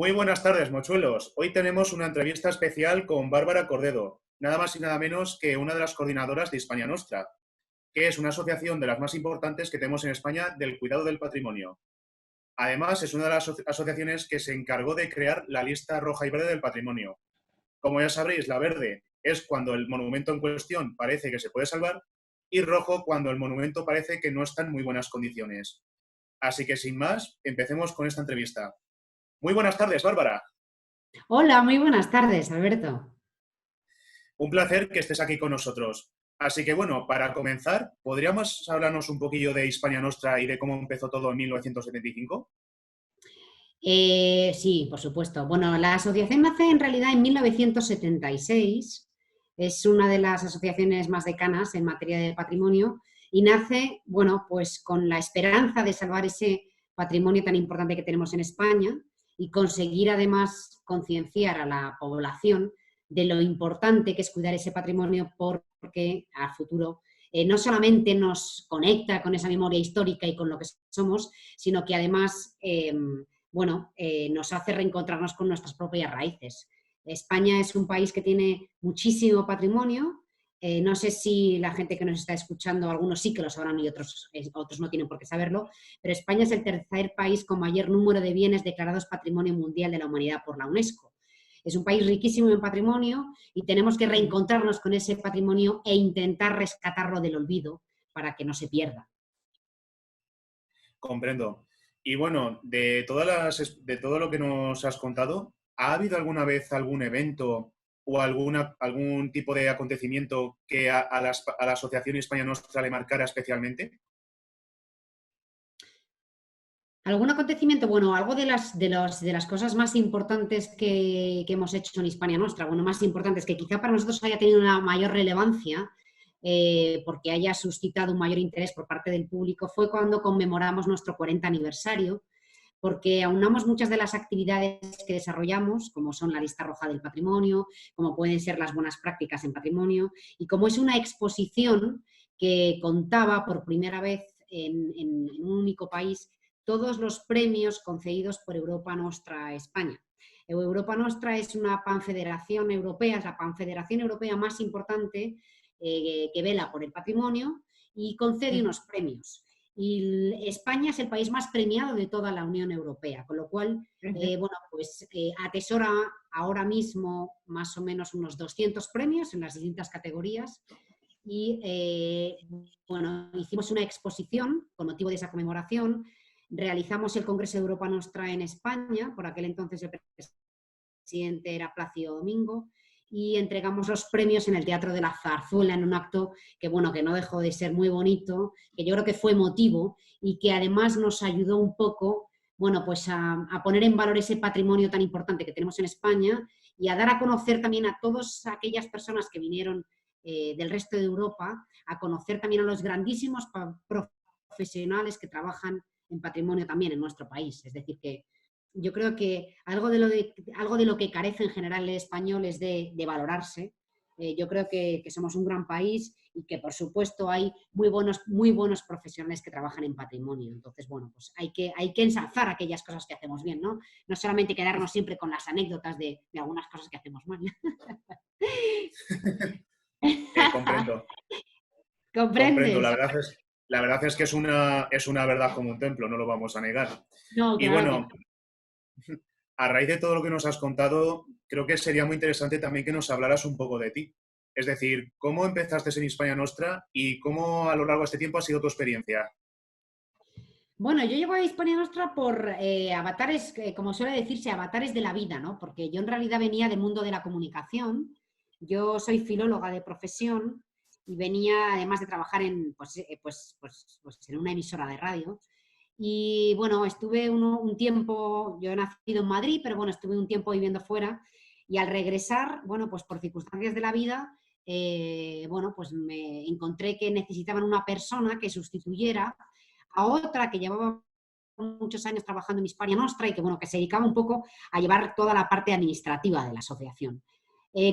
Muy buenas tardes, mochuelos. Hoy tenemos una entrevista especial con Bárbara Cordedo, nada más y nada menos que una de las coordinadoras de Hispania Nostra, que es una asociación de las más importantes que tenemos en España del cuidado del patrimonio. Además, es una de las asociaciones que se encargó de crear la lista roja y verde del patrimonio. Como ya sabréis, la verde es cuando el monumento en cuestión parece que se puede salvar y rojo cuando el monumento parece que no está en muy buenas condiciones. Así que, sin más, empecemos con esta entrevista. Muy buenas tardes, Bárbara. Hola, muy buenas tardes, Alberto. Un placer que estés aquí con nosotros. Así que bueno, para comenzar, ¿podríamos hablarnos un poquillo de Hispania Nostra y de cómo empezó todo en 1975? Sí, por supuesto. Bueno, la asociación nace en realidad en 1976. Es una de las asociaciones más decanas en materia de patrimonio y nace, bueno, pues con la esperanza de salvar ese patrimonio tan importante que tenemos en España y conseguir además concienciar a la población de lo importante que es cuidar ese patrimonio porque a futuro no solamente nos conecta con esa memoria histórica y con lo que somos, sino que además nos hace reencontrarnos con nuestras propias raíces. España es un país que tiene muchísimo patrimonio. No sé si la gente que nos está escuchando, algunos sí que lo sabrán y otros no tienen por qué saberlo, pero España es el tercer país con mayor número de bienes declarados Patrimonio Mundial de la Humanidad por la UNESCO. Es un país riquísimo en patrimonio y tenemos que reencontrarnos con ese patrimonio e intentar rescatarlo del olvido para que no se pierda. Comprendo. Y bueno, de todo lo que nos has contado, ¿ha habido alguna vez algún evento o algún tipo de acontecimiento que a la Asociación Hispania Nostra le marcara especialmente? ¿Algún acontecimiento? Bueno, algo de las cosas más importantes que hemos hecho en Hispania Nostra, bueno, más importantes, que quizá para nosotros haya tenido una mayor relevancia, porque haya suscitado un mayor interés por parte del público, fue cuando conmemoramos nuestro 40 aniversario, porque aunamos muchas de las actividades que desarrollamos, como son la lista roja del patrimonio, como pueden ser las buenas prácticas en patrimonio, y como es una exposición que contaba por primera vez en un único país todos los premios concedidos por Europa Nostra España. Europa Nostra es una panfederación europea, es la panfederación europea más importante que vela por el patrimonio y concede unos premios. Y España es el país más premiado de toda la Unión Europea, con lo cual, atesora ahora mismo más o menos unos 200 premios en las distintas categorías y, hicimos una exposición con motivo de esa conmemoración. Realizamos el Congreso de Europa Nostra en España, por aquel entonces el presidente era Plácido Domingo, y entregamos los premios en el Teatro de la Zarzuela en un acto que no dejó de ser muy bonito, que yo creo que fue emotivo y que además nos ayudó un poco a poner en valor ese patrimonio tan importante que tenemos en España y a dar a conocer también a todas aquellas personas que vinieron del resto de Europa, a conocer también a los grandísimos profesionales que trabajan en patrimonio también en nuestro país. Es decir, que yo creo que algo de lo que carece en general el español es de valorarse. Yo creo que somos un gran país y que, por supuesto, hay muy buenos profesionales que trabajan en patrimonio. Entonces, pues hay que ensalzar aquellas cosas que hacemos bien, ¿no? No solamente quedarnos siempre con las anécdotas de algunas cosas que hacemos mal. Comprendo. Comprendo. ¿Comprendes? La verdad es que es una verdad como un templo, no lo vamos a negar. No, Y claro que no. bueno, a raíz de todo lo que nos has contado, creo que sería muy interesante también que nos hablaras un poco de ti. Es decir, ¿cómo empezaste en Hispania Nostra y cómo a lo largo de este tiempo ha sido tu experiencia? Bueno, yo llego a Hispania Nostra por avatares, como suele decirse, avatares de la vida, ¿no? Porque yo en realidad venía del mundo de la comunicación. Yo soy filóloga de profesión y venía además de trabajar en una emisora de radio. Y bueno, estuve un tiempo, yo he nacido en Madrid, pero bueno, estuve un tiempo viviendo fuera y al regresar, pues por circunstancias de la vida, pues me encontré que necesitaban una persona que sustituyera a otra que llevaba muchos años trabajando en Hispania Nostra y que se dedicaba un poco a llevar toda la parte administrativa de la asociación.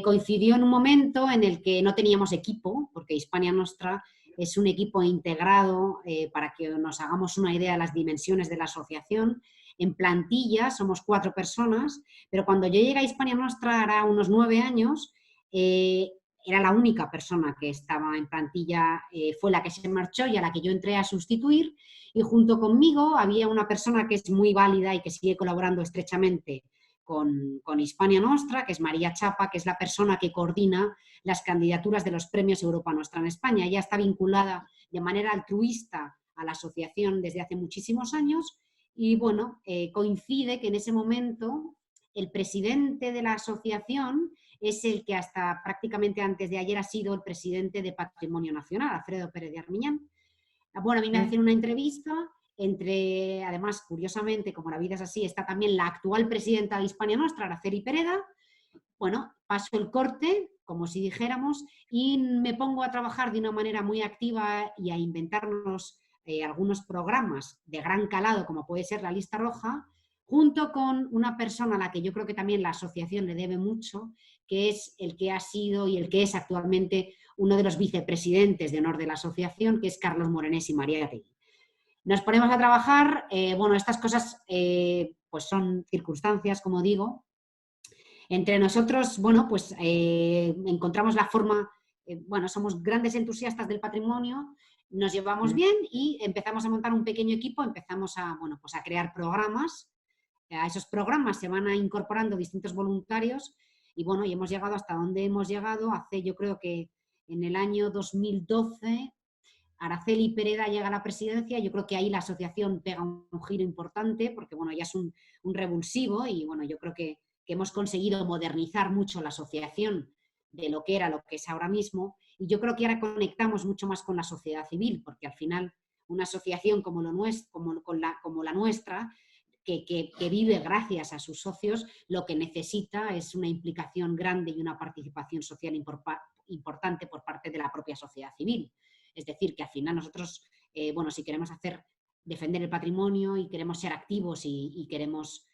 Coincidió en un momento en el que no teníamos equipo, porque Hispania Nostra es un equipo integrado, para que nos hagamos una idea de las dimensiones de la asociación. en plantilla somos 4 personas, pero cuando yo llegué a Hispania Nostra, hará unos 9 años, era la única persona que estaba en plantilla, fue la que se marchó y a la que yo entré a sustituir, y junto conmigo había una persona que es muy válida y que sigue colaborando estrechamente con Hispania Nostra, que es María Chapa, que es la persona que coordina las candidaturas de los premios Europa Nostra en España. Ella está vinculada de manera altruista a la asociación desde hace muchísimos años y, bueno, coincide que en ese momento el presidente de la asociación es el que hasta prácticamente antes de ayer ha sido el presidente de Patrimonio Nacional, Alfredo Pérez de Armiñán. Bueno, a mí me hacen una entrevista entre, además, curiosamente, como la vida es así, está también la actual presidenta de Hispania Nostra, Araceli Pereda. Bueno, paso el corte, como si dijéramos, y me pongo a trabajar de una manera muy activa y a inventarnos algunos programas de gran calado, como puede ser la lista roja, junto con una persona a la que yo creo que también la asociación le debe mucho, que es el que ha sido y el que es actualmente uno de los vicepresidentes de honor de la asociación, que es Carlos Morenés y Mariátegui. Nos ponemos a trabajar, bueno, estas cosas pues son circunstancias, como digo. Entre nosotros, bueno, pues encontramos la forma, bueno, somos grandes entusiastas del patrimonio, nos llevamos bien y empezamos a montar un pequeño equipo, empezamos a, bueno, pues a crear programas. A esos programas se van incorporando distintos voluntarios y, bueno, y hemos llegado hasta donde hemos llegado. Hace, yo creo que en el año 2012, Araceli Pereda llega a la presidencia. Yo creo que ahí la asociación pega un giro importante porque, bueno, ya es un revulsivo y, bueno, yo creo que hemos conseguido modernizar mucho la asociación de lo que era, lo que es ahora mismo, y yo creo que ahora conectamos mucho más con la sociedad civil, porque al final una asociación como la nuestra, que vive gracias a sus socios, lo que necesita es una implicación grande y una participación social importante por parte de la propia sociedad civil. Es decir, que al final nosotros, bueno, si queremos defender el patrimonio y queremos ser activos y queremos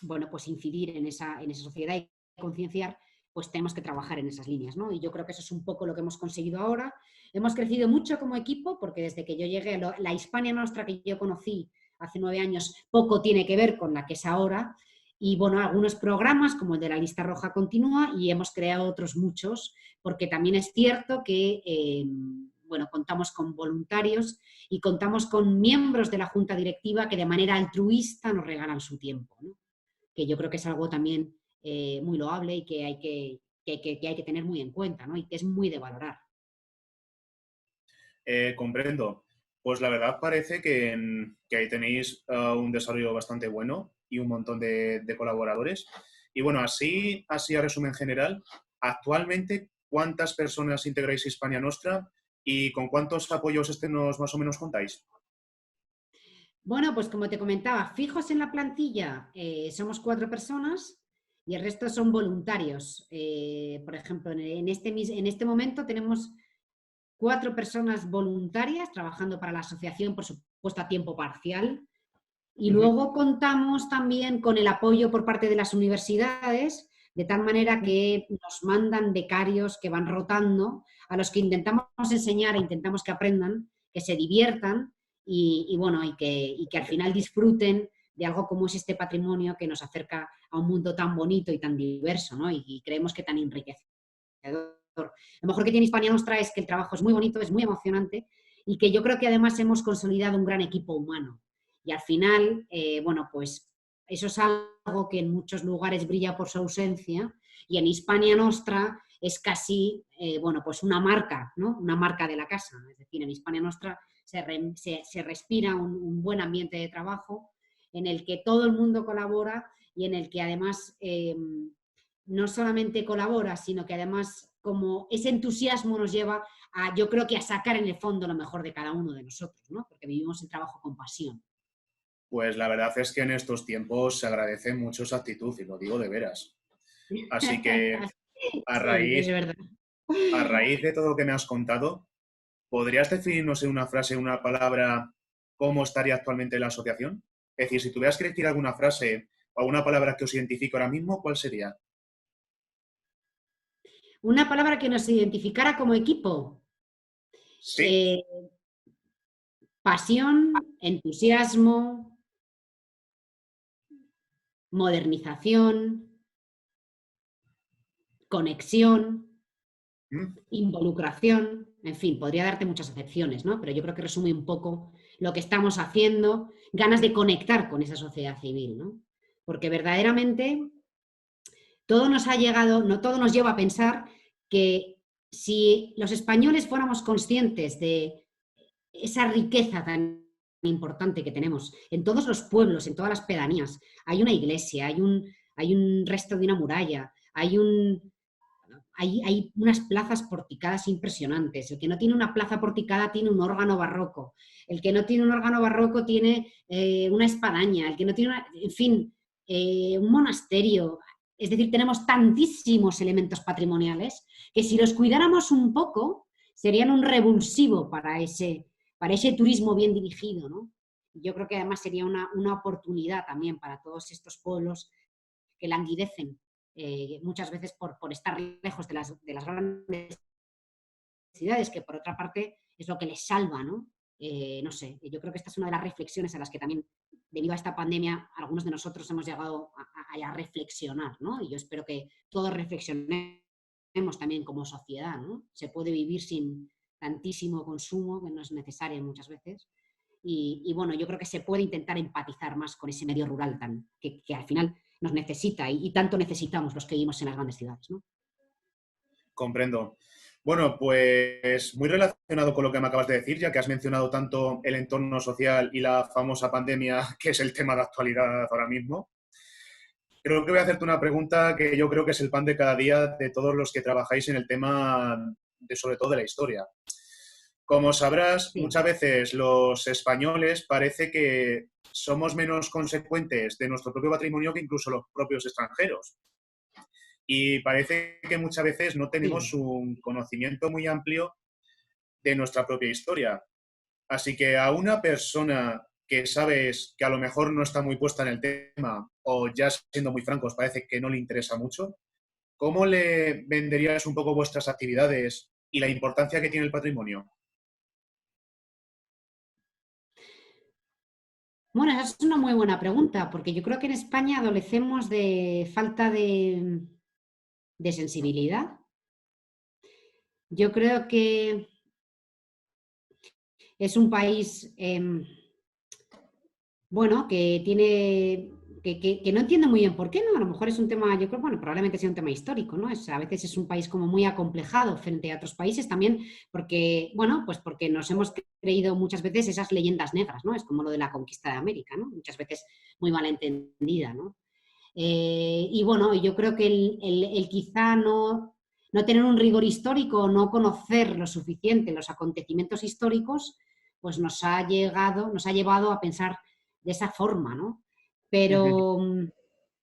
bueno, pues incidir en esa sociedad y concienciar, pues tenemos que trabajar en esas líneas, ¿no? Y yo creo que eso es un poco lo que hemos conseguido ahora. Hemos crecido mucho como equipo, porque desde que yo llegué, la Hispania Nostra que yo conocí hace 9 años, poco tiene que ver con la que es ahora. Y, bueno, algunos programas, como el de la lista roja, continúa y hemos creado otros muchos, porque también es cierto que, bueno, contamos con voluntarios y contamos con miembros de la junta directiva que de manera altruista nos regalan su tiempo, ¿no? Que yo creo que es algo también muy loable y que hay que tener muy en cuenta, ¿no? Y que es muy de valorar. Comprendo. Pues la verdad parece que ahí tenéis un desarrollo bastante bueno y un montón de colaboradores. Y bueno, así a resumen general, actualmente, ¿cuántas personas integráis Hispania Nostra y con cuántos apoyos externos más o menos contáis? Bueno, pues como te comentaba, fijos en la plantilla somos 4 personas y el resto son voluntarios. Por ejemplo, en este momento tenemos 4 personas voluntarias trabajando para la asociación, por supuesto a tiempo parcial. Y luego contamos también con el apoyo por parte de las universidades, de tal manera que nos mandan becarios que van rotando, a los que intentamos enseñar e intentamos que aprendan, que se diviertan y bueno, y que al final disfruten de algo como es este patrimonio que nos acerca a un mundo tan bonito y tan diverso, ¿no? Y creemos que tan enriquecedor. Lo mejor que tiene Hispania Nostra es que el trabajo es muy bonito, es muy emocionante y que yo creo que además hemos consolidado un gran equipo humano. Y al final, bueno, pues eso es algo que en muchos lugares brilla por su ausencia y en Hispania Nostra es casi, bueno, pues una marca, ¿no? Una marca de la casa. Es decir, en Hispania Nostra se respira un buen ambiente de trabajo en el que todo el mundo colabora y en el que además no solamente colabora, sino que además como ese entusiasmo nos lleva a, yo creo que a sacar en el fondo lo mejor de cada uno de nosotros, ¿no? Porque vivimos el trabajo con pasión. Pues la verdad es que en estos tiempos se agradece mucho esa actitud y lo digo de veras. Así que a Sí, es raíz, verdad. a raíz de todo lo que me has contado, ¿podrías definirnos en una frase, una palabra, cómo estaría actualmente la asociación? Es decir, si tuvieras que decir alguna frase o alguna palabra que os identifique ahora mismo, ¿cuál sería? Una palabra que nos identificara como equipo. Sí, Pasión, entusiasmo, modernización, conexión, ¿Mm? involucración, en fin, podría darte muchas acepciones, ¿no? Pero yo creo que resume un poco lo que estamos haciendo, ganas de conectar con esa sociedad civil, ¿no? Porque verdaderamente todo nos ha llegado, no, todo nos lleva a pensar que si los españoles fuéramos conscientes de esa riqueza tan importante que tenemos en todos los pueblos, en todas las pedanías, hay una iglesia, hay un resto de una muralla, hay unas plazas porticadas impresionantes. El que no tiene una plaza porticada tiene un órgano barroco. El que no tiene un órgano barroco tiene una espadaña. El que no tiene, en fin, un monasterio. Es decir, tenemos tantísimos elementos patrimoniales que si los cuidáramos un poco serían un revulsivo para ese turismo bien dirigido, ¿no? Yo creo que además sería una oportunidad también para todos estos pueblos que languidecen muchas veces por estar lejos de las grandes ciudades, que por otra parte es lo que les salva, ¿no? No sé, yo creo que esta es una de las reflexiones a las que también, debido a esta pandemia, algunos de nosotros hemos llegado a reflexionar, ¿no? Y yo espero que todos reflexionemos también como sociedad, ¿no? Se puede vivir sin tantísimo consumo, que no es necesario muchas veces. Y bueno, yo creo que se puede intentar empatizar más con ese medio rural que al final nos necesita y tanto necesitamos los que vivimos en las grandes ciudades, ¿no? Comprendo. Bueno, pues muy relacionado con lo que me acabas de decir, ya que has mencionado tanto el entorno social y la famosa pandemia, que es el tema de actualidad ahora mismo. Creo que voy a hacerte una pregunta que yo creo que es el pan de cada día de todos los que trabajáis en el tema de, sobre todo, de la historia. Como sabrás, Sí. muchas veces los españoles parece que somos menos consecuentes de nuestro propio patrimonio que incluso los propios extranjeros. Y parece que muchas veces no tenemos Sí. un conocimiento muy amplio de nuestra propia historia. Así que a una persona que sabes que a lo mejor no está muy puesta en el tema o ya siendo muy francos parece que no le interesa mucho, ¿cómo le venderías un poco vuestras actividades y la importancia que tiene el patrimonio? Bueno, esa es una muy buena pregunta, porque yo creo que en España adolecemos de falta de sensibilidad. Yo creo que es un país, bueno, que tiene, que no entiendo muy bien por qué, ¿no? A lo mejor es un tema, yo creo, bueno, probablemente sea un tema histórico, ¿no? A veces es un país como muy acomplejado frente a otros países también, porque, bueno, pues porque nos hemos creído muchas veces esas leyendas negras, ¿no? Es como lo de la conquista de América, ¿no? Muchas veces muy mal entendida, ¿no? Y bueno, yo creo que el quizá no tener un rigor histórico, no conocer lo suficiente los acontecimientos históricos, pues nos ha llevado a pensar de esa forma, ¿no? Pero,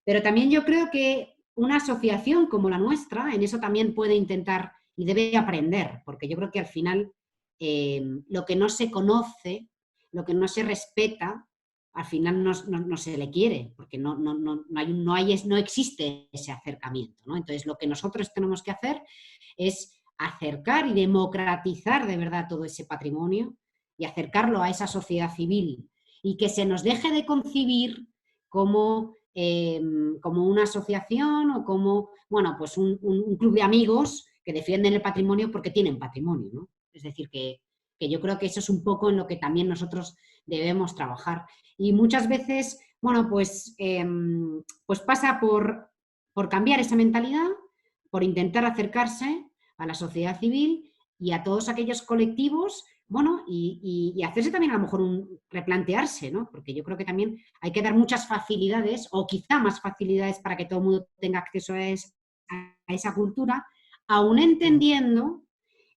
pero también yo creo que una asociación como la nuestra en eso también puede intentar y debe aprender, porque yo creo que al final lo que no se conoce, lo que no se respeta, al final no se le quiere, porque no existe ese acercamiento, ¿no? Entonces, lo que nosotros tenemos que hacer es acercar y democratizar de verdad todo ese patrimonio y acercarlo a esa sociedad civil y que se nos deje de concebir como una asociación o como, bueno, pues un club de amigos que defienden el patrimonio porque tienen patrimonio, ¿no? Es decir, que yo creo que eso es un poco en lo que también nosotros debemos trabajar. Y muchas veces, bueno, pues pasa por cambiar esa mentalidad, por intentar acercarse a la sociedad civil y a todos aquellos colectivos, bueno, y hacerse también a lo mejor replantearse, ¿no? Porque yo creo que también hay que dar muchas facilidades o quizá más facilidades para que todo el mundo tenga acceso a esa cultura, aún entendiendo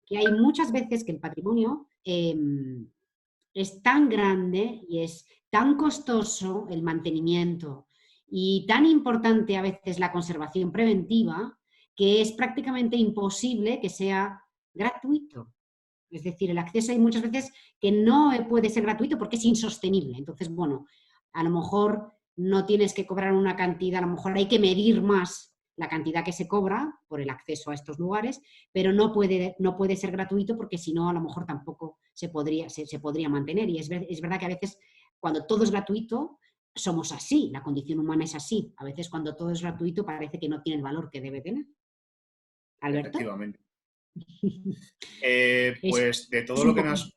que hay muchas veces que el patrimonio es tan grande y es tan costoso el mantenimiento y tan importante a veces la conservación preventiva que es prácticamente imposible que sea gratuito. Es decir, el acceso hay muchas veces que no puede ser gratuito porque es insostenible. Entonces, bueno, a lo mejor no tienes que cobrar una cantidad, a lo mejor hay que medir más la cantidad que se cobra por el acceso a estos lugares, pero no puede ser gratuito porque si no, a lo mejor tampoco se podría mantener. Y es verdad que a veces cuando todo es gratuito, somos así, la condición humana es así. A veces cuando todo es gratuito parece que no tiene el valor que debe tener. ¿Alberto? efectivamente. Es, Pues de todo es lo un que me poco... has...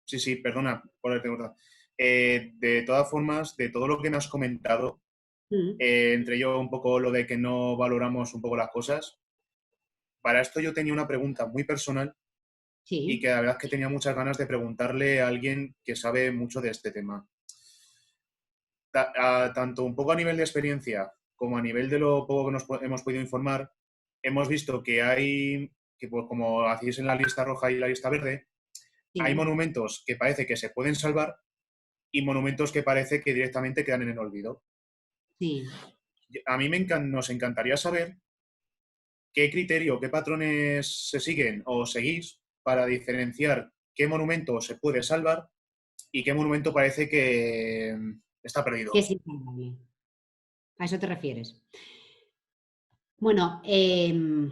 Sí, sí, perdona por haberte cortado. De todas formas, de todo lo que me has comentado, Mm, entre ello un poco lo de que no valoramos un poco las cosas, para esto yo tenía una pregunta muy personal y que sí, la verdad es que tenía muchas ganas de preguntarle a alguien que sabe mucho de este tema. Tanto un poco a nivel de experiencia como a nivel de lo poco que hemos podido informar, hemos visto que hay, que pues, como hacéis en la lista roja y la lista verde, hay sí, monumentos que parece que se pueden salvar y monumentos que parece que directamente quedan en el olvido. sí. A mí nos encantaría saber qué criterio, qué patrones se siguen o seguís para diferenciar qué monumento se puede salvar y qué monumento parece que está Que perdido. es insalvable. ¿A eso te refieres? Bueno,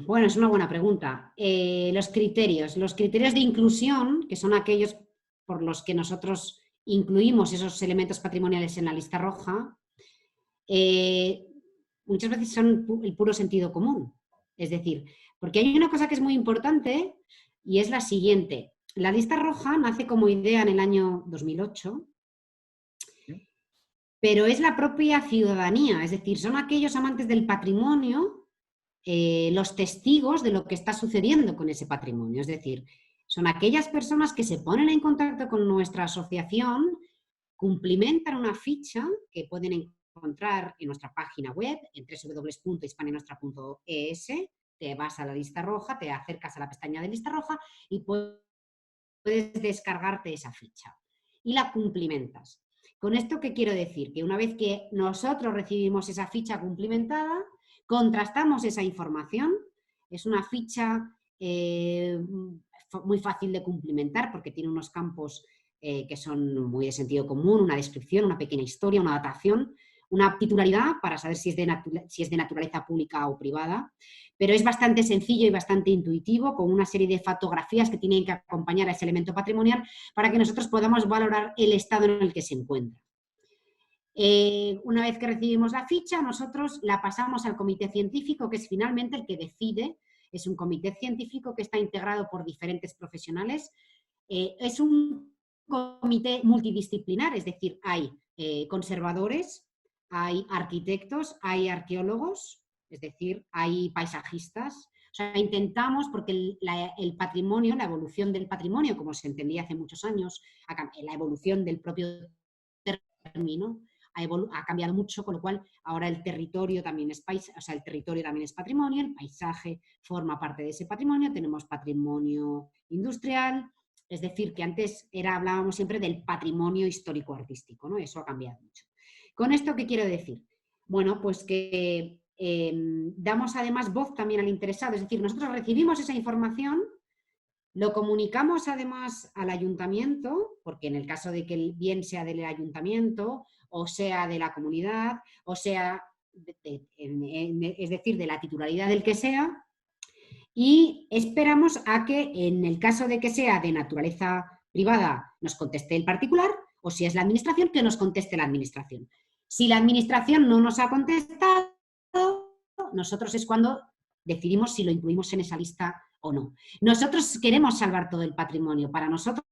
bueno, es una buena pregunta. Los criterios de inclusión, que son aquellos por los que nosotros incluimos esos elementos patrimoniales en la lista roja, eh, muchas veces son el puro sentido común. Es decir, porque hay una cosa que es muy importante y es la siguiente. La lista roja nace como idea en el año 2008, pero es la propia ciudadanía, es decir, son aquellos amantes del patrimonio los testigos de lo que está sucediendo con ese patrimonio. Es decir, son aquellas personas que se ponen en contacto con nuestra asociación, cumplimentan una ficha que pueden encontrar en nuestra página web, en www.hispanianostra.es, te vas a la lista roja, te acercas a la pestaña de lista roja y puedes descargarte esa ficha y la cumplimentas. ¿Con esto qué quiero decir? Que una vez que nosotros recibimos esa ficha cumplimentada, contrastamos esa información, es una ficha muy fácil de cumplimentar porque tiene unos campos que son muy de sentido común, una descripción, una pequeña historia, una datación, una titularidad para saber si es de naturaleza pública o privada, pero es bastante sencillo y bastante intuitivo, con una serie de fotografías que tienen que acompañar a ese elemento patrimonial para que nosotros podamos valorar el estado en el que se encuentra. Una vez que recibimos la ficha, nosotros la pasamos al comité científico, que es finalmente el que decide. Es un comité científico que está integrado por diferentes profesionales. Es un comité multidisciplinar, es decir, hay conservadores, hay arquitectos, hay arqueólogos, es decir, hay paisajistas. O sea, intentamos, porque el patrimonio, la evolución del patrimonio, como se entendía hace muchos años, la evolución del propio término, ha cambiado mucho, con lo cual ahora el territorio también es o sea, el territorio también es patrimonio, el paisaje forma parte de ese patrimonio, tenemos patrimonio industrial, es decir, que antes hablábamos siempre del patrimonio histórico-artístico, ¿no? Eso ha cambiado mucho. ¿Con esto qué quiero decir? Bueno, pues que damos además voz también al interesado, es decir, nosotros recibimos esa información, lo comunicamos además al ayuntamiento, porque en el caso de que el bien sea del ayuntamiento o sea de la comunidad, o sea, es decir, de la titularidad del que sea, y esperamos a que en el caso de que sea de naturaleza privada nos conteste el particular, o si es la administración, que nos conteste la administración. Si la administración no nos ha contestado, nosotros es cuando decidimos si lo incluimos en esa lista o no. Nosotros queremos salvar todo el patrimonio. Para nosotros,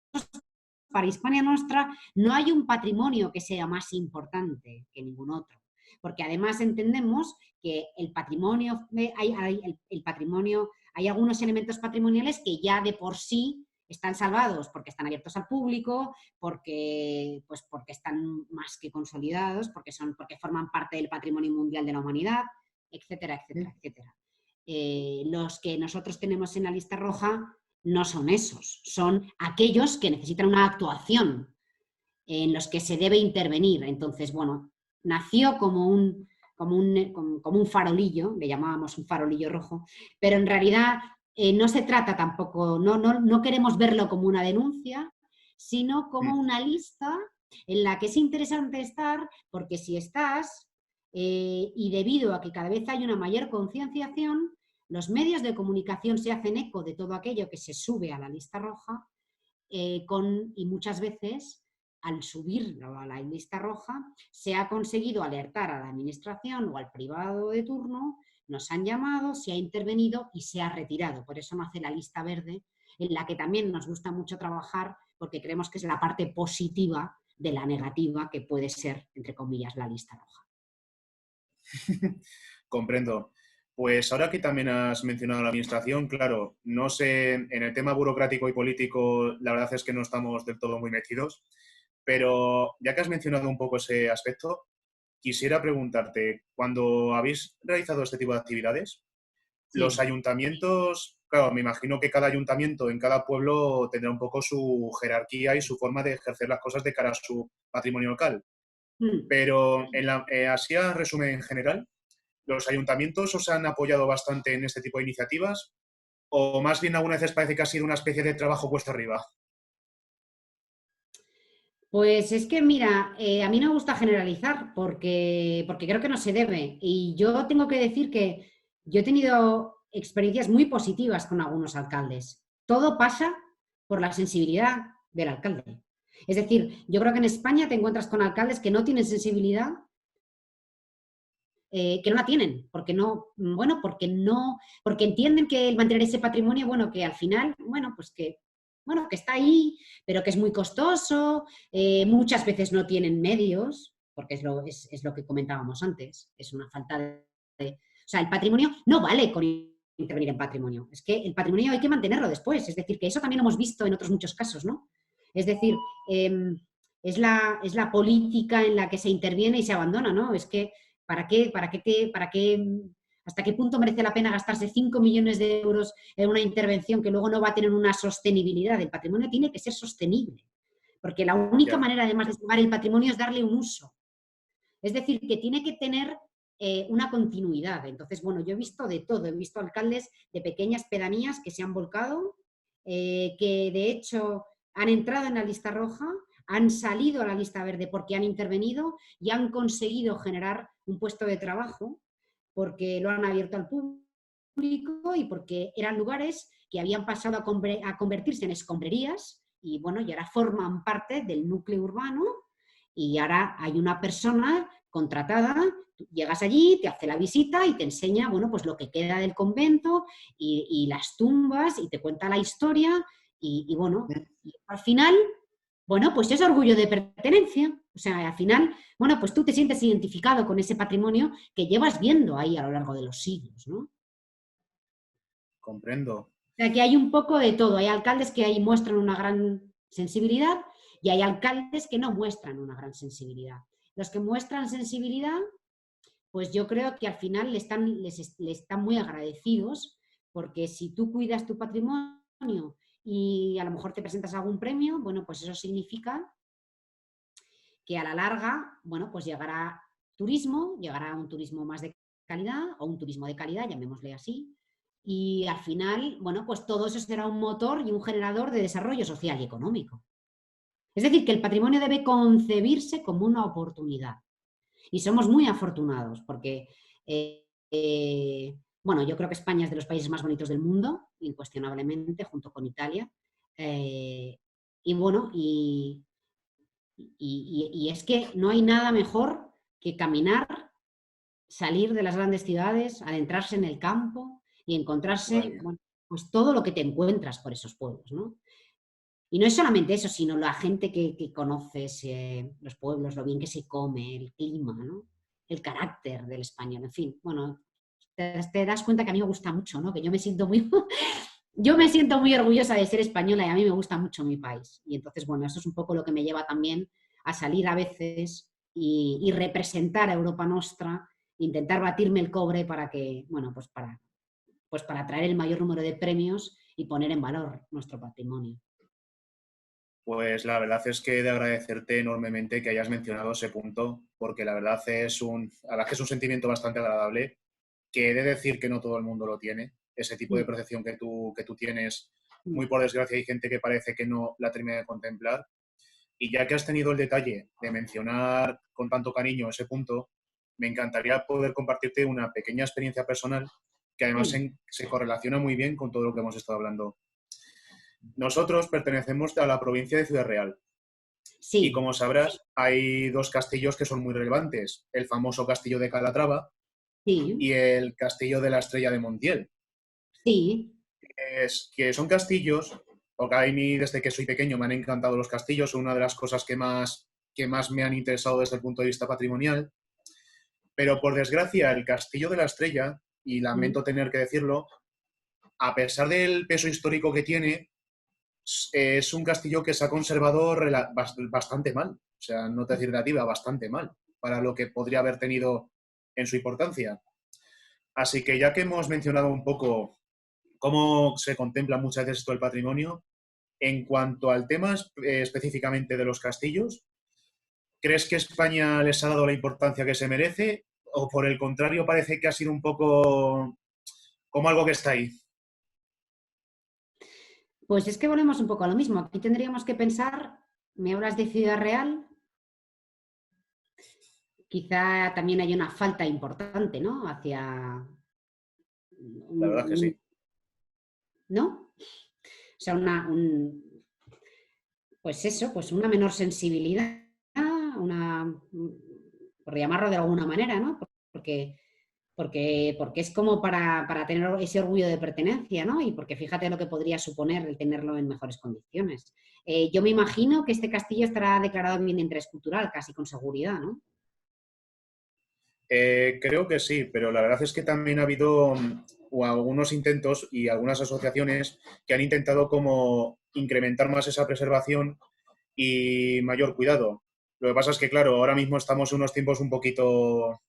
para Hispania Nostra, no hay un patrimonio que sea más importante que ningún otro. Porque además entendemos que el patrimonio, hay algunos elementos patrimoniales que ya de por sí están salvados porque están abiertos al público, porque están más que consolidados, porque forman parte del patrimonio mundial de la humanidad, etcétera, etcétera, etcétera. Los que nosotros tenemos en la lista roja no son esos, son aquellos que necesitan una actuación en los que se debe intervenir. Entonces, bueno, nació como un farolillo, le llamábamos un farolillo rojo, pero en realidad no se trata tampoco, no queremos verlo como una denuncia, sino como una lista en la que es interesante estar, porque si estás, y debido a que cada vez hay una mayor concienciación, los medios de comunicación se hacen eco de todo aquello que se sube a la lista roja y muchas veces al subirlo a la lista roja, se ha conseguido alertar a la administración o al privado de turno, nos han llamado, se ha intervenido y se ha retirado. Por eso nace la lista verde, en la que también nos gusta mucho trabajar porque creemos que es la parte positiva de la negativa que puede ser, entre comillas, la lista roja. Comprendo. Pues ahora que también has mencionado la administración, claro, no sé, en el tema burocrático y político, la verdad es que no estamos del todo muy metidos, pero ya que has mencionado un poco ese aspecto, quisiera preguntarte, cuando habéis realizado este tipo de actividades, los Sí. ayuntamientos, claro, me imagino que cada ayuntamiento en cada pueblo tendrá un poco su jerarquía y su forma de ejercer las cosas de cara a su patrimonio local. Mm. Pero así a resumen en general, ¿los ayuntamientos os han apoyado bastante en este tipo de iniciativas? ¿O más bien algunas veces parece que ha sido una especie de trabajo cuesta arriba? Pues es que, mira, a mí no me gusta generalizar porque creo que no se debe. Y yo tengo que decir que yo he tenido experiencias muy positivas con algunos alcaldes. Todo pasa por la sensibilidad del alcalde. Es decir, yo creo que en España te encuentras con alcaldes que no tienen sensibilidad, que no la tienen, porque no, bueno, porque no, porque entienden que el mantener ese patrimonio, bueno, que al final, bueno, que está ahí, pero que es muy costoso, muchas veces no tienen medios, porque es lo que comentábamos antes, es una falta o sea, el patrimonio no vale con intervenir en patrimonio, es que el patrimonio hay que mantenerlo después, es decir, que eso también lo hemos visto en otros muchos casos, ¿no? Es decir, es la política en la que se interviene y se abandona, ¿no? Es que hasta qué punto merece la pena gastarse 5 millones de euros en una intervención que luego no va a tener una sostenibilidad? El patrimonio tiene que ser sostenible, porque la única Ya, manera, además de salvar el patrimonio, es darle un uso. Es decir, que tiene que tener una continuidad. Entonces, bueno, yo he visto de todo, he visto alcaldes de pequeñas pedanías que se han volcado, que de hecho han entrado en la lista roja, han salido a la lista verde porque han intervenido y han conseguido generar un puesto de trabajo porque lo han abierto al público y porque eran lugares que habían pasado a convertirse en escombrerías y bueno, y ahora forman parte del núcleo urbano y ahora hay una persona contratada, llegas allí, te hace la visita y te enseña, bueno, pues lo que queda del convento y las tumbas y te cuenta la historia y bueno, y al final, bueno, pues es orgullo de pertenencia. O sea, al final, bueno, pues tú te sientes identificado con ese patrimonio que llevas viendo ahí a lo largo de los siglos, ¿no? comprendo. O sea, que hay un poco de todo. Hay alcaldes que ahí muestran una gran sensibilidad y hay alcaldes que no muestran una gran sensibilidad. Los que muestran sensibilidad, pues yo creo que al final les están muy agradecidos porque si tú cuidas tu patrimonio y a lo mejor te presentas algún premio, bueno, pues eso significa que a la larga, bueno, pues llegará un turismo más de calidad o un turismo de calidad, llamémosle así, y al final, bueno, pues todo eso será un motor y un generador de desarrollo social y económico. Es decir, que el patrimonio debe concebirse como una oportunidad. Y somos muy afortunados porque, bueno, yo creo que España es de los países más bonitos del mundo, incuestionablemente, junto con Italia. Eh, y bueno, y es que no hay nada mejor que caminar, salir de las grandes ciudades, adentrarse en el campo y encontrarse, Vale. bueno, pues todo lo que te encuentras por esos pueblos, ¿no? Y no es solamente eso, sino la gente que conoces, los pueblos, lo bien que se come, el clima, ¿no? El carácter del español, en fin. Bueno, te das cuenta que a mí me gusta mucho, ¿no? Que yo me siento muy, yo me siento muy orgullosa de ser española y a mí me gusta mucho mi país. Y entonces, bueno, eso es un poco lo que me lleva también a salir a veces y representar a Europa Nostra, intentar batirme el cobre para que, bueno, pues para traer el mayor número de premios y poner en valor nuestro patrimonio. Pues la verdad es que he de agradecerte enormemente que hayas mencionado ese punto, porque la verdad que es un sentimiento bastante agradable, que he de decir que no todo el mundo lo tiene. Ese tipo de Mm, percepción que tú tienes, mm. muy por desgracia, hay gente que parece que no la termina de contemplar. Y ya que has tenido el detalle de mencionar con tanto cariño ese punto, me encantaría poder compartirte una pequeña experiencia personal que además Sí, se correlaciona muy bien con todo lo que hemos estado hablando. Nosotros pertenecemos a la provincia de Ciudad Real Y Sí, como sabrás, hay dos castillos que son muy relevantes, el famoso castillo de Calatrava sí, y el castillo de la Estrella de Montiel. sí. Es que son castillos, porque a mí desde que soy pequeño me han encantado los castillos, son una de las cosas que más me han interesado desde el punto de vista patrimonial, pero por desgracia el castillo de la Estrella, y Mm. lamento tener que decirlo, a pesar del peso histórico que tiene, es un castillo que se ha conservado bastante mal, o sea, no te decir relativa, bastante mal, para lo que podría haber tenido en su importancia. Así que ya que hemos mencionado un poco cómo se contempla muchas veces esto del patrimonio, en cuanto al tema específicamente de los castillos, ¿crees que España les ha dado la importancia que se merece? ¿O por el contrario parece que ha sido un poco como algo que está ahí? Pues es que volvemos un poco a lo mismo. Aquí tendríamos que pensar, me hablas de Ciudad Real, quizá también hay una falta importante, ¿no? Hacia, La verdad es que sí. ¿no? O sea, pues eso, pues una menor sensibilidad, una, por llamarlo de alguna manera, ¿no? Porque, porque es como para tener ese orgullo de pertenencia, ¿no? Y porque fíjate lo que podría suponer el tenerlo en mejores condiciones. Yo me imagino que este castillo estará declarado bien de interés cultural, casi con seguridad, ¿no? Creo que sí, pero la verdad es que también ha habido algunos intentos y algunas asociaciones que han intentado como incrementar más esa preservación y mayor cuidado. Lo que pasa es que, claro, ahora mismo estamos en unos tiempos un poquito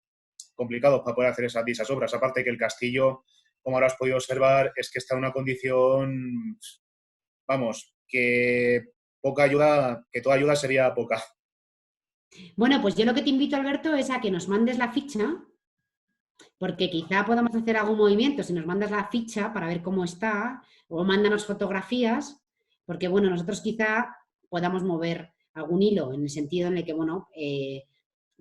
complicados para poder hacer esas obras. Aparte que el castillo, como ahora has podido observar, es que está en una condición, vamos, que poca ayuda, que toda ayuda sería poca. Bueno, pues yo lo que te invito, Alberto, es a que nos mandes la ficha, porque quizá podamos hacer algún movimiento si nos mandas la ficha para ver cómo está, o mándanos fotografías, porque bueno, nosotros quizá podamos mover algún hilo en el sentido en el que, bueno,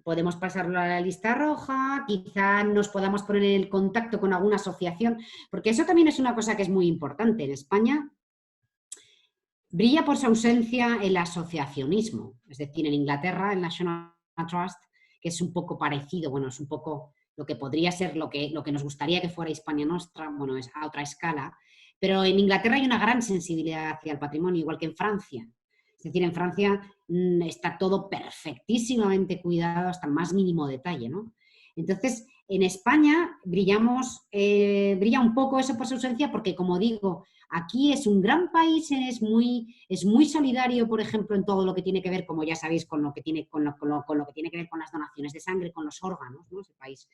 podemos pasarlo a la lista roja, quizá nos podamos poner en contacto con alguna asociación, porque eso también es una cosa que es muy importante. En España brilla por su ausencia el asociacionismo, es decir, en Inglaterra el National Trust, que es un poco parecido, bueno, es un poco lo que podría ser lo que nos gustaría que fuera Hispania Nostra, bueno, es a otra escala, pero en Inglaterra hay una gran sensibilidad hacia el patrimonio, igual que en Francia. Es decir, en Francia está todo perfectísimamente cuidado hasta el más mínimo detalle, ¿no? Entonces, en España brilla un poco eso por su ausencia porque, como digo, aquí es un gran país, es muy solidario, por ejemplo, en todo lo que tiene que ver, como ya sabéis, con lo que tiene, con lo que tiene que ver con las donaciones de sangre, con los órganos, ¿no? Ese país,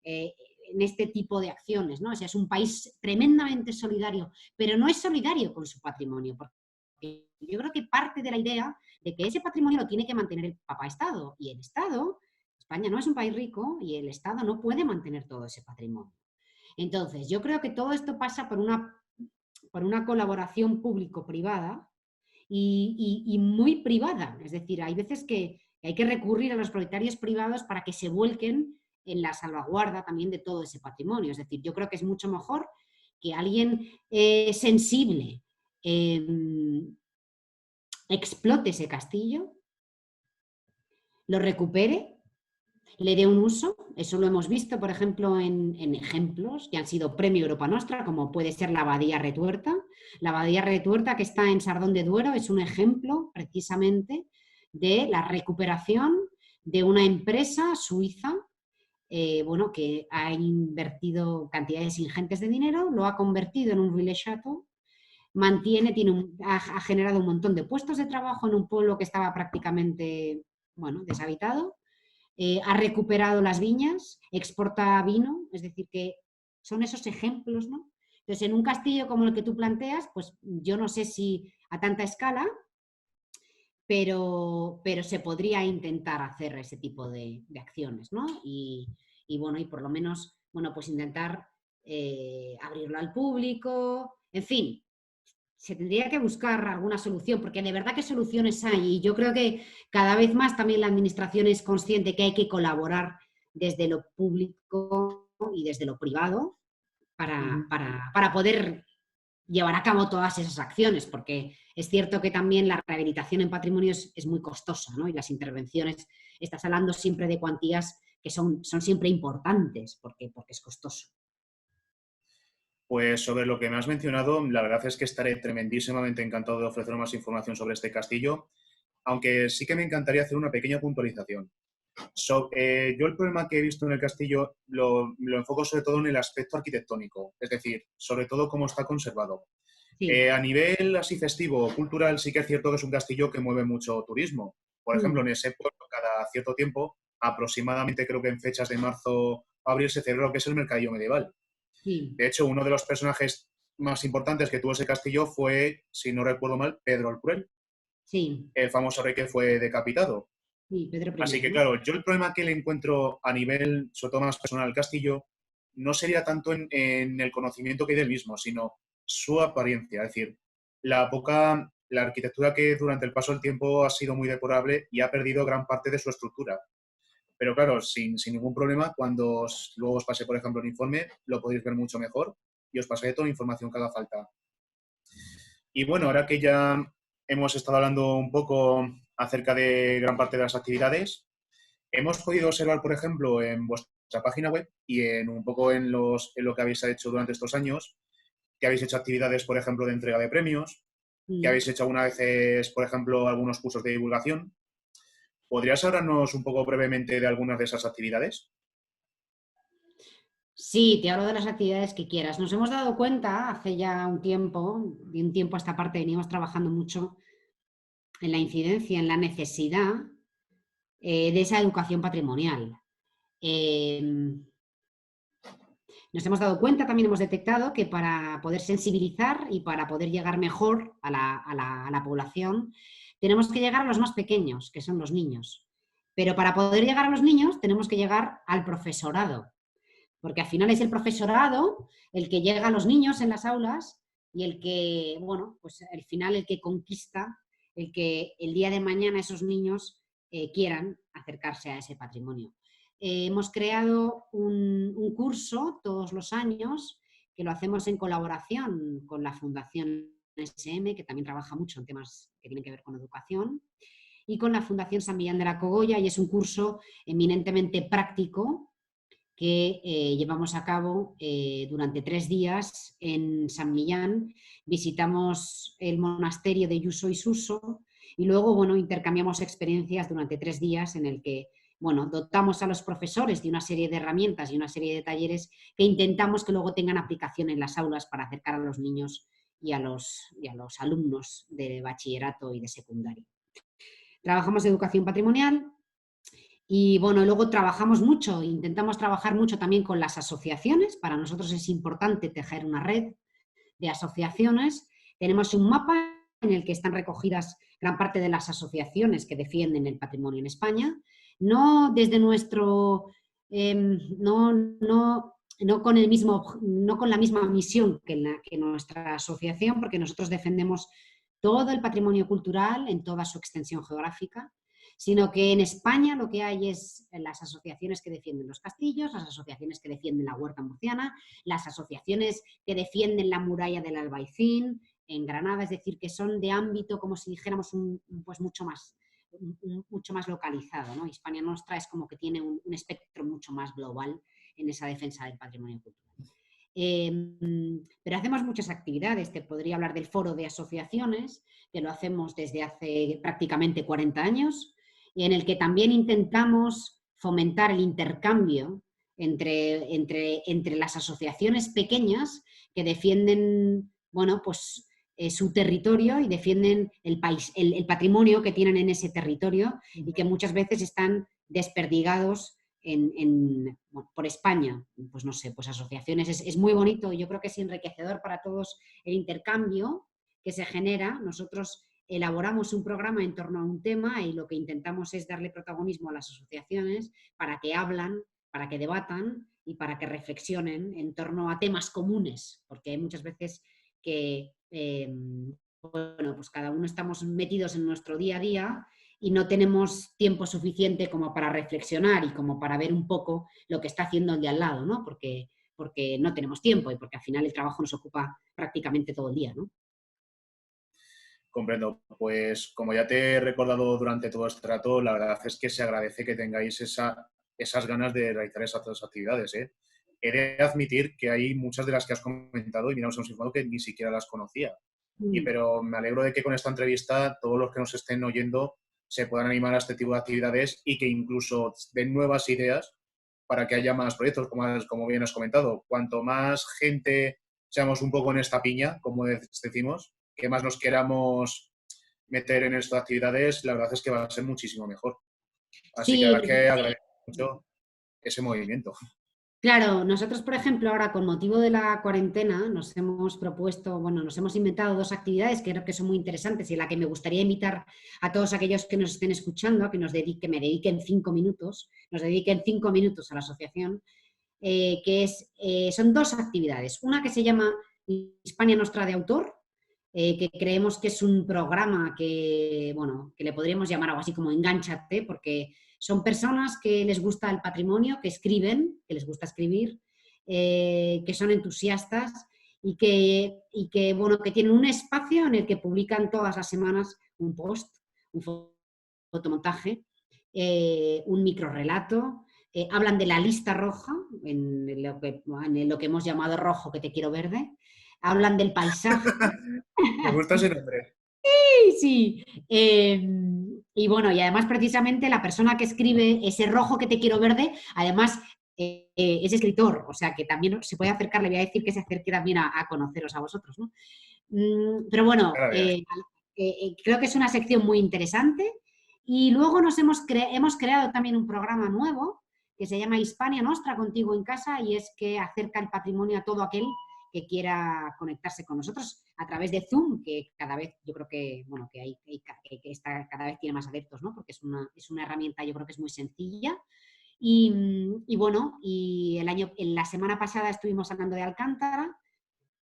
eh, en este tipo de acciones, ¿no? O sea, es un país tremendamente solidario, pero no es solidario con su patrimonio, porque yo creo que parte de la idea de que ese patrimonio lo tiene que mantener el Papá Estado, y el Estado, España no es un país rico, y el Estado no puede mantener todo ese patrimonio. Entonces, yo creo que todo esto pasa por una colaboración público-privada y muy privada. Es decir, hay veces que hay que recurrir a los propietarios privados para que se vuelquen en la salvaguarda también de todo ese patrimonio. Es decir, yo creo que es mucho mejor que alguien sensible eh, explote ese castillo, lo recupere, le dé un uso. Eso lo hemos visto, por ejemplo, en ejemplos que han sido Premio Europa Nostra, como puede ser la Abadía Retuerta. La Abadía Retuerta, que está en Sardón de Duero, es un ejemplo precisamente de la recuperación de una empresa suiza, bueno, que ha invertido cantidades ingentes de dinero, lo ha convertido en un village chateau, ha generado un montón de puestos de trabajo en un pueblo que estaba prácticamente, bueno, deshabitado, ha recuperado las viñas, exporta vino, es decir, que son esos ejemplos, ¿no? Entonces, en un castillo como el que tú planteas, pues yo no sé si a tanta escala, pero se podría intentar hacer ese tipo de acciones, ¿no? Y, bueno, y por lo menos, bueno, pues intentar abrirlo al público, en fin, se tendría que buscar alguna solución, porque de verdad que soluciones hay. Y yo creo que cada vez más también la administración es consciente que hay que colaborar desde lo público y desde lo privado Ujú. para poder llevar a cabo todas esas acciones, porque es cierto que también la rehabilitación en patrimonio es muy costosa, ¿no? Y las intervenciones, estás hablando siempre de cuantías que son siempre importantes, porque es costoso. Pues sobre lo que me has mencionado, la verdad es que estaré tremendísimamente encantado de ofrecer más información sobre este castillo, aunque sí que me encantaría hacer una pequeña puntualización. Yo el problema que he visto en el castillo lo enfoco sobre todo en el aspecto arquitectónico, es decir, sobre todo cómo está conservado. Sí. A nivel así festivo o cultural, sí que es cierto que es un castillo que mueve mucho turismo. Por ejemplo, en ese pueblo, cada cierto tiempo, aproximadamente creo que en fechas de marzo o abril, se celebra lo que es el mercadillo medieval. Sí, De hecho, uno de los personajes más importantes que tuvo ese castillo fue, si no recuerdo mal, Pedro el Cruel, sí, el famoso rey que fue decapitado. sí, Pedro Así I, que, ¿no? claro, yo el problema que le encuentro a nivel, sobre todo más personal, al castillo, no sería tanto en el conocimiento que hay del mismo, sino su apariencia. Es decir, la arquitectura que durante el paso del tiempo ha sido muy deplorable y ha perdido gran parte de su estructura. Pero claro, sin ningún problema, cuando luego os pase, por ejemplo, el informe, lo podéis ver mucho mejor y os pasaré toda la información que haga falta. Y bueno, ahora que ya hemos estado hablando un poco acerca de gran parte de las actividades, hemos podido observar, por ejemplo, en vuestra página web y en un poco en lo que habéis hecho durante estos años, que habéis hecho actividades, por ejemplo, de entrega de premios, que Mm. habéis hecho algunas veces, por ejemplo, algunos cursos de divulgación. ¿Podrías hablarnos un poco brevemente de algunas de esas actividades? Sí, te hablo de las actividades que quieras. Nos hemos dado cuenta hace ya un tiempo, de un tiempo a esta parte venimos trabajando mucho en la incidencia, en la necesidad de esa educación patrimonial. Eh, Nos hemos dado cuenta, también hemos detectado que para poder sensibilizar y para poder llegar mejor a la población, tenemos que llegar a los más pequeños, que son los niños. Pero para poder llegar a los niños tenemos que llegar al profesorado, porque al final es el profesorado el que llega a los niños en las aulas y el que, bueno, pues al final el que conquista, el que el día de mañana esos niños quieran acercarse a ese patrimonio. Hemos creado un curso todos los años que lo hacemos en colaboración con la Fundación SM, que también trabaja mucho en temas que tienen que ver con educación, y con la Fundación San Millán de la Cogolla, y es un curso eminentemente práctico que llevamos a cabo durante 3 días en San Millán. Visitamos el monasterio de Yuso y Suso y luego, bueno, intercambiamos experiencias durante 3 días en el que, bueno, dotamos a los profesores de una serie de herramientas y una serie de talleres que intentamos que luego tengan aplicación en las aulas para acercar a los niños y a los alumnos de bachillerato y de secundaria. Trabajamos educación patrimonial, y bueno, luego trabajamos mucho, intentamos trabajar mucho también con las asociaciones. Para nosotros es importante tejer una red de asociaciones. Tenemos un mapa en el que están recogidas gran parte de las asociaciones que defienden el patrimonio en España. No desde nuestro, no con el mismo, no con la misma misión que nuestra asociación, porque nosotros defendemos todo el patrimonio cultural en toda su extensión geográfica, sino que en España lo que hay es las asociaciones que defienden los castillos, las asociaciones que defienden la huerta murciana, las asociaciones que defienden la muralla del Albaicín en Granada, es decir, que son de ámbito, como si dijéramos, pues mucho más localizado, ¿no? Hispania Nostra es como que tiene un espectro mucho más global en esa defensa del patrimonio cultural. Pero hacemos muchas actividades. Te podría hablar del foro de asociaciones, que lo hacemos desde hace prácticamente 40 años, y en el que también intentamos fomentar el intercambio entre las asociaciones pequeñas que defienden, bueno, pues, su territorio y defienden el país, el patrimonio que tienen en ese territorio y que muchas veces están desperdigados bueno, por España. Pues no sé, pues asociaciones. Es muy bonito y yo creo que es enriquecedor para todos el intercambio que se genera. Nosotros elaboramos un programa en torno a un tema y lo que intentamos es darle protagonismo a las asociaciones para que hablan, para que debatan y para que reflexionen en torno a temas comunes, porque hay muchas veces que, bueno, pues cada uno estamos metidos en nuestro día a día y no tenemos tiempo suficiente como para reflexionar y como para ver un poco lo que está haciendo el de al lado, ¿no? Porque porque no tenemos tiempo y porque al final el trabajo nos ocupa prácticamente todo el día, ¿no? Comprendo. Pues como ya te he recordado durante todo este rato, la verdad es que se agradece que tengáis esas ganas de realizar esas actividades, ¿eh? He de admitir que hay muchas de las que has comentado y mira, nos hemos informado que ni siquiera las conocía. Mm. Pero me alegro de que con esta entrevista todos los que nos estén oyendo se puedan animar a este tipo de actividades y que incluso den nuevas ideas para que haya más proyectos, como bien has comentado. Cuanto más gente seamos un poco en esta piña, como decimos, que más nos queramos meter en estas actividades, la verdad es que va a ser muchísimo mejor. Así que la Sí, verdad que agradezco mucho ese movimiento. claro, nosotros, por ejemplo, ahora con motivo de la cuarentena nos hemos propuesto, bueno, nos hemos inventado 2 actividades que creo que son muy interesantes y en la que me gustaría invitar a todos aquellos que nos estén escuchando a que me dediquen 5 minutos, nos dediquen 5 minutos a la asociación, son 2 actividades. Una que se llama Hispania Nostra de Autor, que creemos que es un programa que, bueno, que le podríamos llamar algo así como Engánchate, porque son personas que les gusta el patrimonio, que escriben, que les gusta escribir, que son entusiastas bueno, que tienen un espacio en el que publican todas las semanas un post, un fotomontaje, un microrrelato, hablan de la lista roja, en lo que hemos llamado rojo que te quiero verde, hablan del paisaje. Me gusta ese nombre. Sí. Y bueno, y además precisamente la persona que escribe ese rojo que te quiero verde, además es escritor, o sea que también se puede acercar, le voy a decir que se acerque también a conoceros a vosotros, ¿no? Pero bueno, Gracias. creo que es una sección muy interesante y luego hemos creado también un programa nuevo que se llama Hispania Nostra, contigo en casa, y es que acerca el patrimonio a todo aquel que quiera conectarse con nosotros a través de Zoom, que cada vez yo creo que, bueno, que cada vez tiene más adeptos, ¿no? Porque es una herramienta yo creo que es muy sencilla. Y bueno, en la semana pasada estuvimos hablando de Alcántara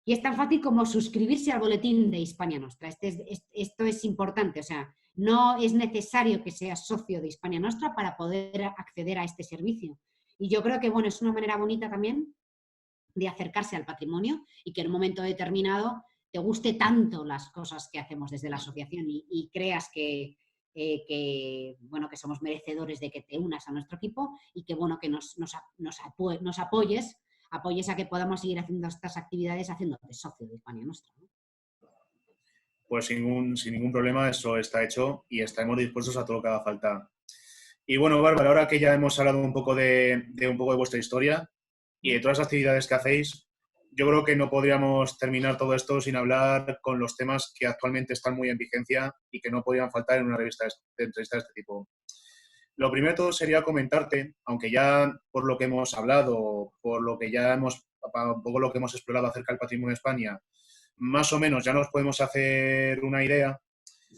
y es tan fácil como suscribirse al boletín de Hispania Nostra. Esto es importante, o sea, no es necesario que seas socio de Hispania Nostra para poder acceder a este servicio. Y yo creo que, bueno, es una manera bonita también de acercarse al patrimonio y que en un momento determinado te guste tanto las cosas que hacemos desde la asociación y creas bueno, que somos merecedores de que te unas a nuestro equipo y que, bueno, que nos apoyes a que podamos seguir haciendo estas actividades haciéndote socio de Hispania Nostra, ¿no? Pues sin ningún problema, eso está hecho y estaremos dispuestos a todo lo que haga falta. Y bueno, Bárbara, ahora que ya hemos hablado un poco un poco de vuestra historia y de todas las actividades que hacéis, yo creo que no podríamos terminar todo esto sin hablar con los temas que actualmente están muy en vigencia y que no podrían faltar en una revista de entrevista de este tipo. Lo primero de todo sería comentarte, aunque ya por lo que hemos hablado, por lo que ya un poco lo que hemos explorado acerca del patrimonio de España, más o menos ya nos podemos hacer una idea.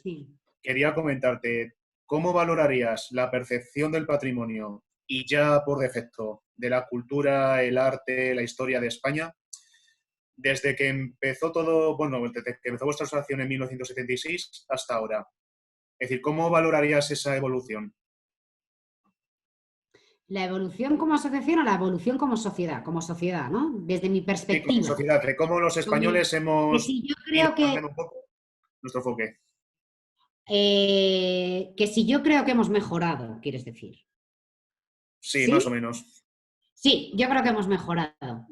Sí. Quería comentarte, ¿cómo valorarías la percepción del patrimonio y ya por defecto de la cultura, el arte, la historia de España desde que empezó todo, bueno, desde que empezó vuestra asociación en 1976 hasta ahora? Es decir, ¿cómo valorarías esa evolución? ¿La evolución como asociación o la evolución como sociedad, ¿no? Desde mi Sí, como perspectiva. sociedad, de cómo los españoles Que hemos si yo ido creo cambiando un poco nuestro enfoque. que si yo creo que hemos mejorado, quieres decir. Sí, más o ¿Sí? menos. Sí, yo creo que hemos mejorado.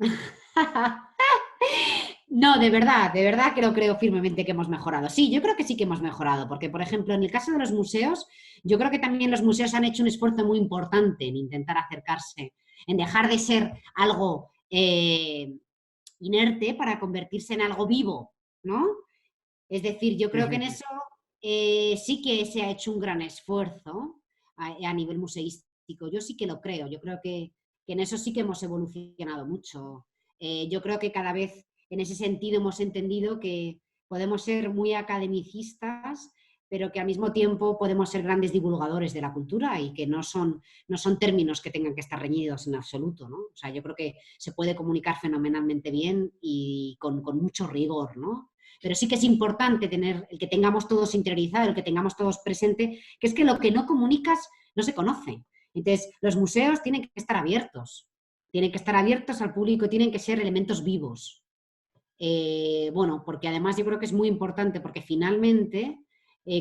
No, de verdad que lo creo firmemente que hemos mejorado. Sí, yo creo que sí que hemos mejorado, porque, por ejemplo, en el caso de los museos, yo creo que también los museos han hecho un esfuerzo muy importante en intentar acercarse, en dejar de ser algo inerte para convertirse en algo vivo, ¿no? Es decir, yo creo que en eso sí que se ha hecho un gran esfuerzo a nivel museístico. Yo sí que lo creo. Yo creo que en eso sí que hemos evolucionado mucho. Yo creo que cada vez en ese sentido hemos entendido que podemos ser muy academicistas, pero que al mismo tiempo podemos ser grandes divulgadores de la cultura y que no son términos que tengan que estar reñidos en absoluto, ¿no? O sea, yo creo que se puede comunicar fenomenalmente bien y con mucho rigor, ¿no? Pero sí que es importante el que tengamos todos interiorizado, el que tengamos todos presente, que es que lo que no comunicas no se conoce. Entonces, los museos tienen que estar abiertos. tienen que estar abiertos al público, tienen que ser elementos vivos. Bueno, porque además yo creo que es muy importante, porque finalmente,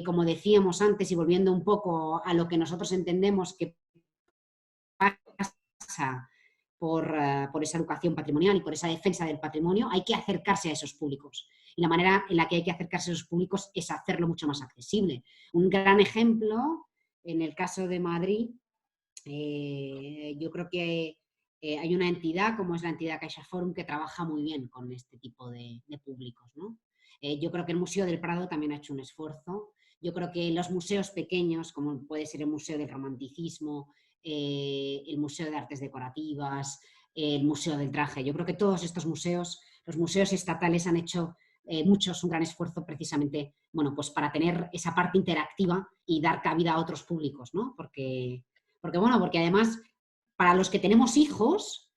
como decíamos antes y volviendo un poco a lo que nosotros entendemos que pasa por esa educación patrimonial y por esa defensa del patrimonio, hay que acercarse a esos públicos. Y la manera en la que hay que acercarse a esos públicos es hacerlo mucho más accesible. Un gran ejemplo, en el caso de Madrid, yo creo que hay una entidad, como es la entidad CaixaForum, que trabaja muy bien con este tipo de públicos, ¿no? Yo creo que el Museo del Prado también ha hecho un esfuerzo. Yo creo que los museos pequeños, como puede ser el Museo del Romanticismo, el Museo de Artes Decorativas, el Museo del Traje, yo creo que todos estos museos, los museos estatales han hecho muchos un gran esfuerzo precisamente, bueno, pues para tener esa parte interactiva y dar cabida a otros públicos, ¿no? Porque bueno, porque además, para los que tenemos hijos,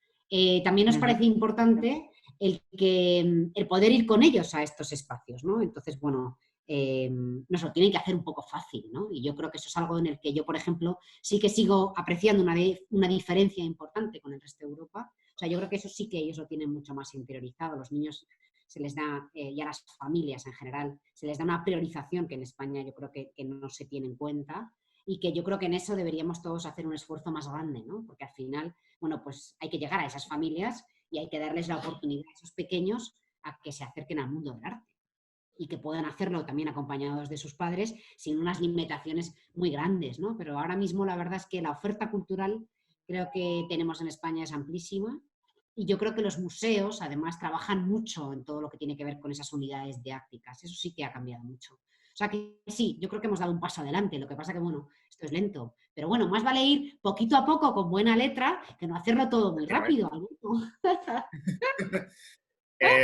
también nos parece importante el poder ir con ellos a estos espacios, ¿no? Entonces, bueno, nos lo tienen que hacer un poco fácil, ¿no? Y yo creo que eso es algo en el que yo, por ejemplo, sí que sigo apreciando una diferencia importante con el resto de Europa. O sea, yo creo que eso sí que ellos lo tienen mucho más interiorizado. Los niños se les da, y a las familias en general, se les da una priorización que en España yo creo que no se tiene en cuenta. Y que yo creo que en eso deberíamos todos hacer un esfuerzo más grande, ¿no? Porque al final, bueno, pues hay que llegar a esas familias y hay que darles la oportunidad a esos pequeños a que se acerquen al mundo del arte y que puedan hacerlo también acompañados de sus padres sin unas limitaciones muy grandes, ¿no? Pero ahora mismo la verdad es que la oferta cultural creo que tenemos en España es amplísima y yo creo que los museos además trabajan mucho en todo lo que tiene que ver con esas unidades didácticas. Eso sí que ha cambiado mucho. O sea que sí, yo creo que hemos dado un paso adelante. Lo que pasa que, bueno, esto es lento. Pero bueno, más vale ir poquito a poco con buena letra que no hacerlo todo muy rápido.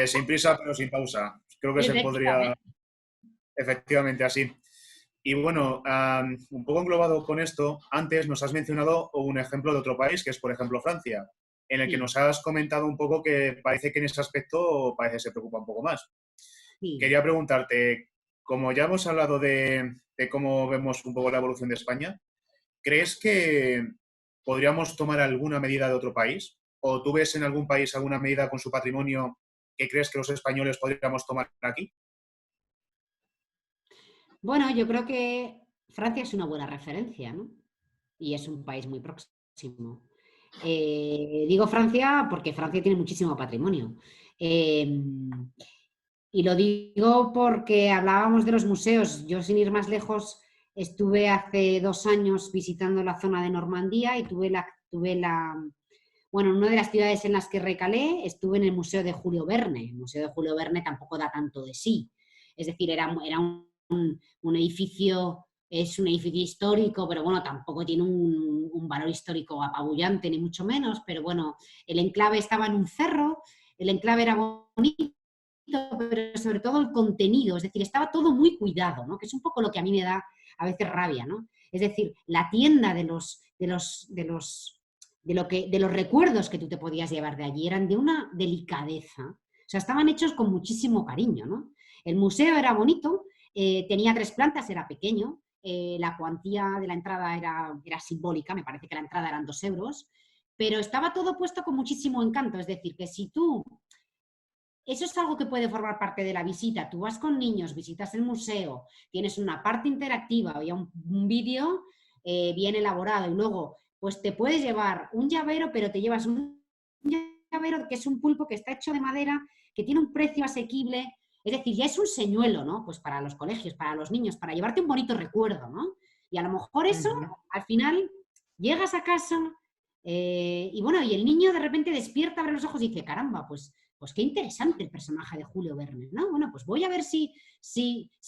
Sin prisa, pero sin pausa. Creo que se podría, Efectivamente. efectivamente, así. Y bueno, un poco englobado con esto, antes nos has mencionado un ejemplo de otro país, que es, por ejemplo, Francia, en el que Sí, nos has comentado un poco que parece que en ese aspecto parece se preocupa un poco más. sí. Quería preguntarte, como ya hemos hablado de cómo vemos un poco la evolución de España, ¿crees que podríamos tomar alguna medida de otro país? ¿O tú ves en algún país alguna medida con su patrimonio que crees que los españoles podríamos tomar aquí? Bueno, yo creo que Francia es una buena referencia, ¿no? Y es un país muy próximo. Digo Francia porque Francia tiene muchísimo patrimonio. Eh, y lo digo porque hablábamos de los museos. Yo, sin ir más lejos, estuve hace 2 años visitando la zona de Normandía y bueno, en una de las ciudades en las que recalé, estuve en el Museo de Julio Verne. El Museo de Julio Verne tampoco da tanto de sí. Es decir, era un edificio, es un edificio histórico, pero bueno, tampoco tiene un valor histórico apabullante, ni mucho menos. Pero bueno, el enclave estaba en un cerro, el enclave era bonito, pero sobre todo el contenido, es decir, estaba todo muy cuidado, ¿no? Que es un poco lo que a mí me da a veces rabia, ¿no? Es decir, la tienda de los recuerdos que tú te podías llevar de allí eran de una delicadeza, o sea, estaban hechos con muchísimo cariño, ¿no? El museo era bonito, tenía 3 plantas, era pequeño, la cuantía de la entrada era simbólica, me parece que la entrada eran 2 euros, pero estaba todo puesto con muchísimo encanto, es decir, que si tú eso es algo que puede formar parte de la visita. Tú vas con niños, visitas el museo, tienes una parte interactiva y un vídeo bien elaborado y luego pues te puedes llevar un llavero, pero te llevas un llavero que es un pulpo que está hecho de madera, que tiene un precio asequible. Es decir, ya es un señuelo, ¿no? Pues para los colegios, para los niños, para llevarte un bonito recuerdo, ¿no? Y a lo mejor eso, al final, llegas a casa y bueno, y el niño de repente despierta, abre los ojos y dice, caramba, pues qué interesante el personaje de Julio Verne, ¿no? Bueno, pues voy a ver si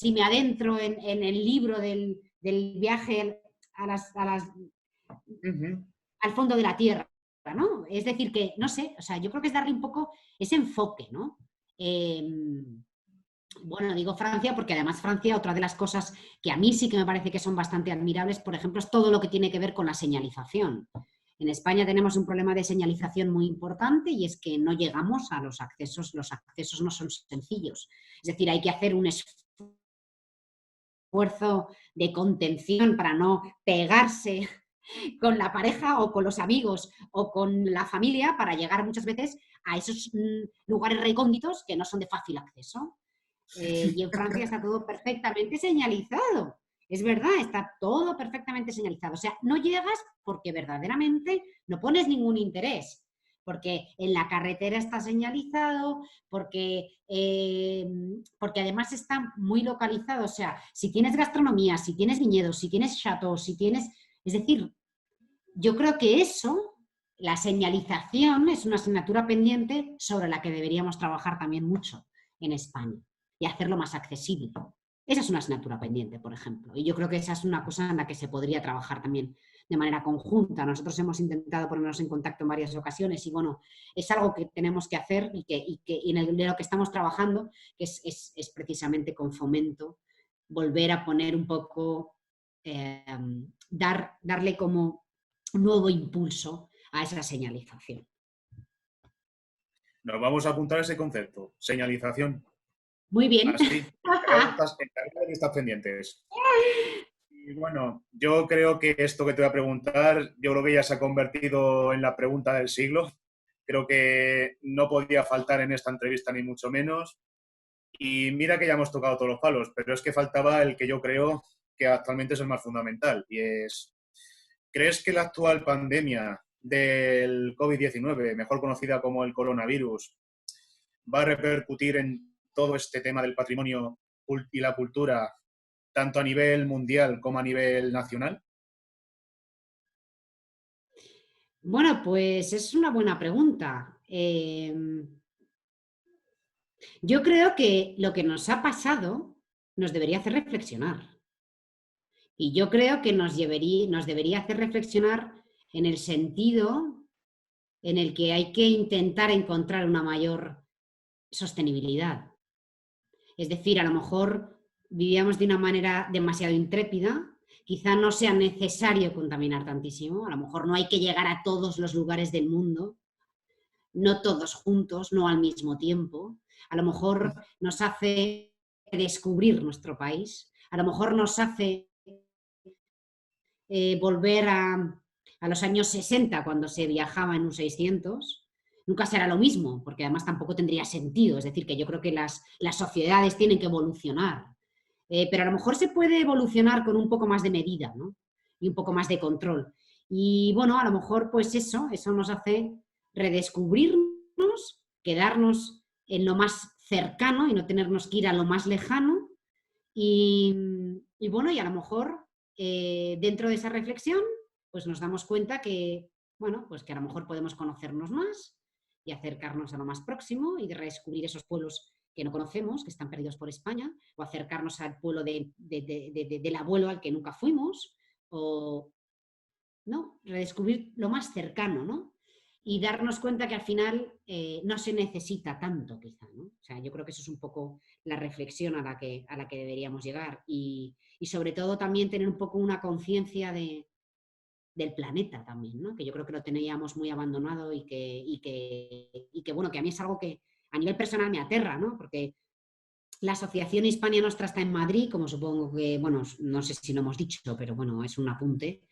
me adentro en el libro del viaje Ujú. al fondo de la Tierra, ¿no? Es decir, que, no sé, o sea, yo creo que es darle un poco ese enfoque, ¿no? Eh, bueno, digo Francia porque además Francia, otra de las cosas que a mí sí que me parece que son bastante admirables, por ejemplo, es todo lo que tiene que ver con la señalización. En España tenemos un problema de señalización muy importante y es que no llegamos a los accesos no son sencillos. Es decir, hay que hacer un esfuerzo de contención para no pegarse con la pareja o con los amigos o con la familia para llegar muchas veces a esos lugares recónditos que no son de fácil acceso. Y en Francia está todo perfectamente señalizado. Es verdad, está todo perfectamente señalizado. O sea, no llegas porque verdaderamente no pones ningún interés. Porque en la carretera está señalizado, porque además está muy localizado. O sea, si tienes gastronomía, si tienes viñedos, si tienes chateaux, si tienes... Es decir, yo creo que eso, la señalización, es una asignatura pendiente sobre la que deberíamos trabajar también mucho en España y hacerlo más accesible. Esa es una asignatura pendiente, por ejemplo, y yo creo que esa es una cosa en la que se podría trabajar también de manera conjunta. Nosotros hemos intentado ponernos en contacto en varias ocasiones y, bueno, es algo que tenemos que hacer y de lo que estamos trabajando, que es precisamente con Fomento, volver a poner un poco, darle como un nuevo impulso a esa señalización. Nos vamos a apuntar a ese concepto, señalización. Muy bien. Así, encargar de estas pendientes. Y bueno, yo creo que esto que te voy a preguntar, yo creo que ya se ha convertido en la pregunta del siglo. Creo que no podía faltar en esta entrevista ni mucho menos. Y mira que ya hemos tocado todos los palos, pero es que faltaba el que yo creo que actualmente es el más fundamental, y es, ¿crees que la actual pandemia del COVID-19, mejor conocida como el coronavirus, va a repercutir en todo este tema del patrimonio y la cultura, tanto a nivel mundial como a nivel nacional? Bueno, pues es una buena pregunta. Yo creo que lo que nos ha pasado nos debería hacer reflexionar. Y yo creo que nos debería hacer reflexionar en el sentido en el que hay que intentar encontrar una mayor sostenibilidad. Es decir, a lo mejor vivíamos de una manera demasiado intrépida, quizá no sea necesario contaminar tantísimo, a lo mejor no hay que llegar a todos los lugares del mundo, no todos juntos, no al mismo tiempo, a lo mejor nos hace descubrir nuestro país, a lo mejor nos hace volver a los años 60, cuando se viajaba en un 600, nunca será lo mismo, porque además tampoco tendría sentido. Es decir, que yo creo que las sociedades tienen que evolucionar. Pero a lo mejor se puede evolucionar con un poco más de medida, ¿no? Y un poco más de control. Y bueno, a lo mejor pues eso nos hace redescubrirnos, quedarnos en lo más cercano y no tenernos que ir a lo más lejano. Y bueno, y a lo mejor dentro de esa reflexión, pues nos damos cuenta que, bueno, pues que a lo mejor podemos conocernos más y acercarnos a lo más próximo y de redescubrir esos pueblos que no conocemos, que están perdidos por España, o acercarnos al pueblo del abuelo al que nunca fuimos, o ¿no? Redescubrir lo más cercano, ¿no? Y darnos cuenta que al final no se necesita tanto, quizá, ¿no? O sea, yo creo que eso es un poco la reflexión a la que deberíamos llegar y sobre todo también tener un poco una conciencia del planeta también, ¿no? Que yo creo que lo teníamos muy abandonado y que, bueno, que a mí es algo que a nivel personal me aterra, ¿no? Porque la Asociación Hispania Nostra está en Madrid, como supongo que, bueno, no sé si lo hemos dicho, pero bueno, es un apunte.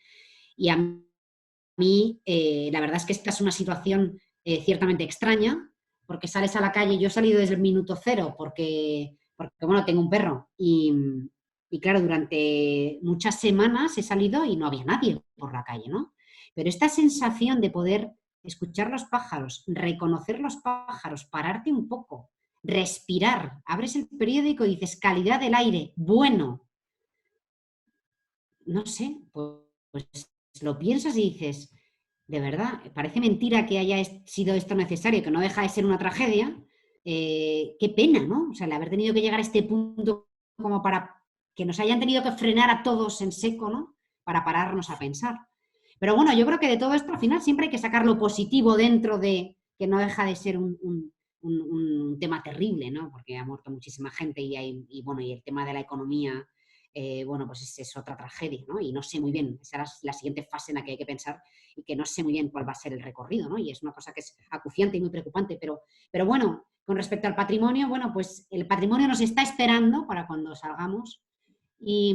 Y a mí, la verdad es que esta es una situación ciertamente extraña, porque sales a la calle, yo he salido desde el minuto cero, porque bueno, tengo un perro, y claro, durante muchas semanas he salido y no había nadie por la calle, ¿no? Pero esta sensación de poder escuchar los pájaros, reconocer los pájaros, pararte un poco, respirar, abres el periódico y dices calidad del aire, bueno, no sé, pues lo piensas y dices, de verdad, parece mentira que haya sido esto necesario, que no deja de ser una tragedia. Qué pena, ¿no? O sea, el haber tenido que llegar a este punto como para que nos hayan tenido que frenar a todos en seco, ¿no? Para pararnos a pensar. Pero bueno, yo creo que de todo esto al final siempre hay que sacar lo positivo dentro de que no deja de ser un tema terrible, ¿no? Porque ha muerto muchísima gente y bueno, y el tema de la economía, bueno, pues es otra tragedia, ¿no? Y no sé muy bien, esa es la siguiente fase en la que hay que pensar y que no sé muy bien cuál va a ser el recorrido, ¿no? Y es una cosa que es acuciante y muy preocupante, pero bueno, con respecto al patrimonio, bueno, pues el patrimonio nos está esperando para cuando salgamos y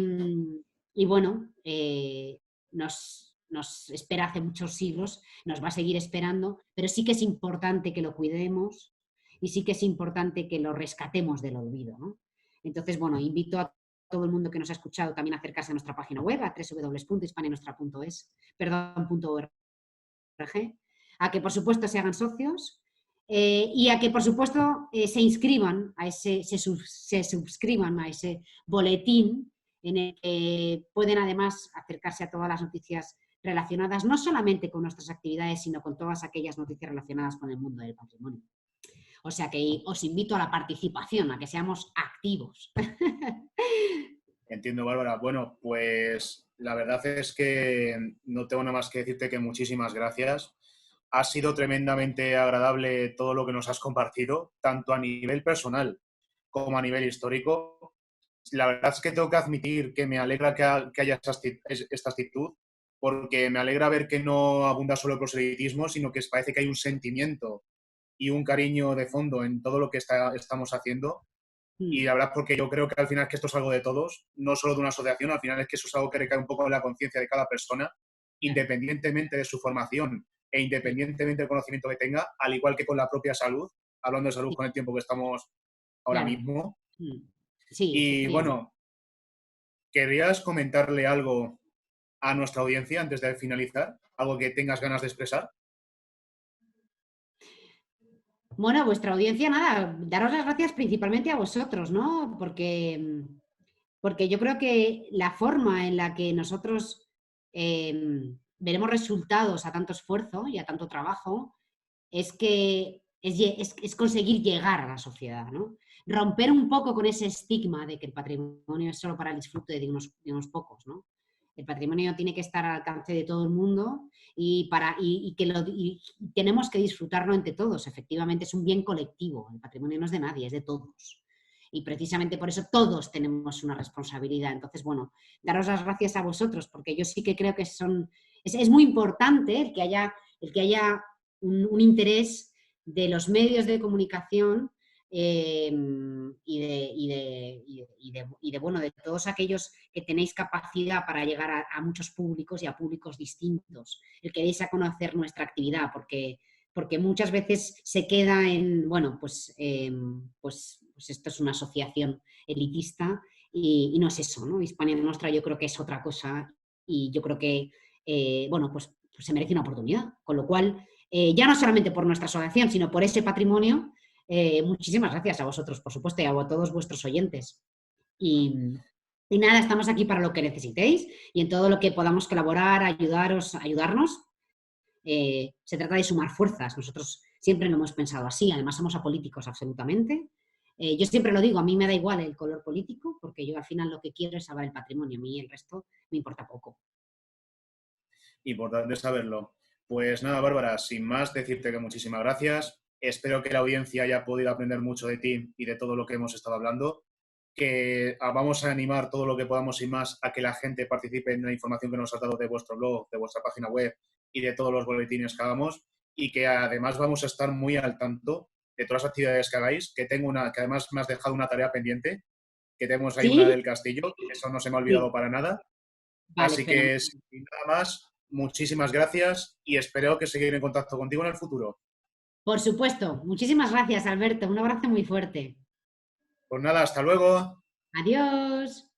bueno, nos nos espera hace muchos siglos, nos va a seguir esperando, pero sí que es importante que lo cuidemos y sí que es importante que lo rescatemos del olvido, ¿no? Entonces, bueno, invito a todo el mundo que nos ha escuchado también a acercarse a nuestra página web, a www.hispanianuestra.es, perdón, .org, a que por supuesto se hagan socios y a que por supuesto se inscriban, se suscriban a ese boletín en el que pueden además acercarse a todas las noticias relacionadas no solamente con nuestras actividades, sino con todas aquellas noticias relacionadas con el mundo del patrimonio. O sea que os invito a la participación, a que seamos activos. Entiendo, Bárbara. Bueno, pues la verdad es que no tengo nada más que decirte que muchísimas gracias. Ha sido tremendamente agradable todo lo que nos has compartido, tanto a nivel personal como a nivel histórico. La verdad es que tengo que admitir que me alegra que haya esta actitud, porque me alegra ver que no abunda solo el proselitismo, sino que parece que hay un sentimiento y un cariño de fondo en todo lo que estamos haciendo. Y la verdad, porque yo creo que al final es que esto es algo de todos, no solo de una asociación, al final es que eso es algo que recae un poco en la conciencia de cada persona, independientemente de su formación e independientemente del conocimiento que tenga, al igual que con la propia salud, hablando de salud con el tiempo que estamos ahora Claro. mismo. Sí, Y efectivamente. bueno, ¿querrías comentarle algo a nuestra audiencia antes de finalizar? ¿Algo que tengas ganas de expresar? Bueno, a vuestra audiencia, nada, daros las gracias principalmente a vosotros, ¿no? Porque yo creo que la forma en la que nosotros veremos resultados a tanto esfuerzo y a tanto trabajo es que es conseguir llegar a la sociedad, ¿no? Romper un poco con ese estigma de que el patrimonio es solo para el disfrute de unos pocos, ¿no? El patrimonio tiene que estar al alcance de todo el mundo y tenemos que disfrutarlo entre todos. Efectivamente, es un bien colectivo. El patrimonio no es de nadie, es de todos. Y precisamente por eso todos tenemos una responsabilidad. Entonces, bueno, daros las gracias a vosotros, porque yo sí que creo que es muy importante el que haya un interés de los medios de comunicación bueno, de todos aquellos que tenéis capacidad para llegar a muchos públicos y a públicos distintos, el que deis a conocer nuestra actividad, porque muchas veces se queda en, bueno, pues esto es una asociación elitista y no es eso, ¿no? Hispania Nostra yo creo que es otra cosa y yo creo que, bueno, pues se merece una oportunidad, con lo cual, ya no solamente por nuestra asociación, sino por ese patrimonio, muchísimas gracias a vosotros, por supuesto, y a todos vuestros oyentes. Y nada, estamos aquí para lo que necesitéis y en todo lo que podamos colaborar, ayudarnos. Se trata de sumar fuerzas. Nosotros siempre lo hemos pensado así, además somos apolíticos absolutamente. Yo siempre lo digo, a mí me da igual el color político, porque yo al final lo que quiero es salvar el patrimonio, a mí el resto me importa poco. Importante saberlo. Pues nada, Bárbara, sin más, decirte que muchísimas gracias. Espero que la audiencia haya podido aprender mucho de ti y de todo lo que hemos estado hablando. Que vamos a animar todo lo que podamos y más a que la gente participe en la información que nos has dado de vuestro blog, de vuestra página web y de todos los boletines que hagamos. Y que además vamos a estar muy al tanto de todas las actividades que hagáis. Que además me has dejado una tarea pendiente, que tenemos ahí una ¿Sí? del castillo. Eso no se me ha olvidado Sí. para nada. Vale, Así que, fenomenal. sin nada más, muchísimas gracias y espero que seguir en contacto contigo en el futuro. Por supuesto. Muchísimas gracias, Alberto. Un abrazo muy fuerte. Pues nada, hasta luego. Adiós.